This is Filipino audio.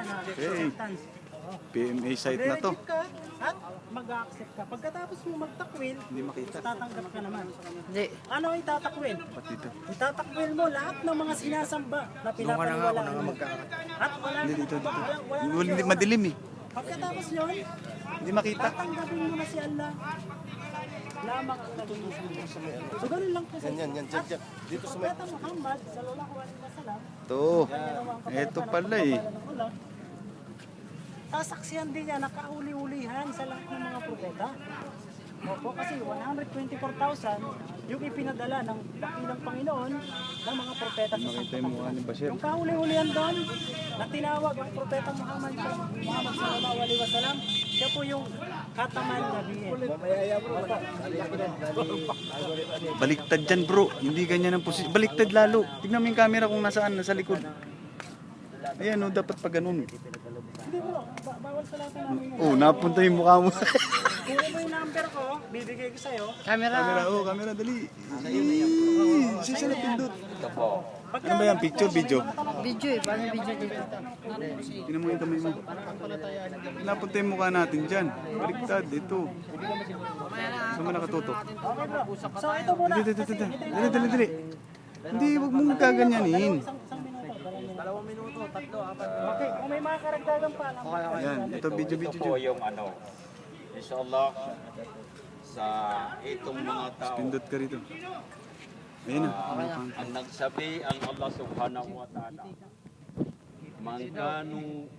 Okay. PMA site na to. Register ka at mag-accept ka. Pagkatapos mo magtakwil, Hindi makita. tatanggap ka naman. Hindi. Ano ang itatakwil? Ba't dito? Itatakwil mo lahat ng mga sinasamba na pinapaniwalaan mo. At wala Hindi dito. wala Hindi madilim eh. Pagkatapos yun, Hindi makita. tatanggapin mo na si Allah. Lamang ang naging Muslim. So ganun lang kasi. Yan. Dito sa may... Propeta Muhammad, sallallahu alaihi wasallam, Ito. Ito pala eh. sasaksihan din niya na kauli-ulihan sa lahat ng mga propeta. Opo, kasi 124,000 yung ipinadala ng dakilang Panginoon ng mga propeta sa Makita yung mukha ni Bashir. Yung kauli-ulihan doon na tinawag ang propeta Muhammad sallallahu alaihi wasallam, siya po yung Khataman Nabiyyin. Baliktad dyan bro. Hindi ganyan ang posisyon. Baliktad lalo. Tignan mo yung camera kung nasaan. Nasa likod. Ayan o, dapat pa ganun. Hindi bro, bawal sa lahat namin. Oh, napunta yung mukha mo. Kunin mo yung number ko, bibigay ko sa'yo. Camera, camera, dali. Sisa na pindot. Pagka Ano ba yan? Picture, video? Video eh. Paano video dito? Tingnan mo yung kamay mo. Napunta yung mukha natin dyan. Baliktad, ito. Saan mo nakatutok? Okay bro, so ito muna. Dali. Dali. Hindi, huwag mong gaganyanin. Isang minuto, 2 minuto, 3, 4. Okay, kung may mga karagdagan pa. Yan, ito video. Ito po yung ano, inshallah, sa itong mga tao, Pindot ka rito. Ayun na. ang nagsabi ang Allah subhanahu wa ta'ala, man kanong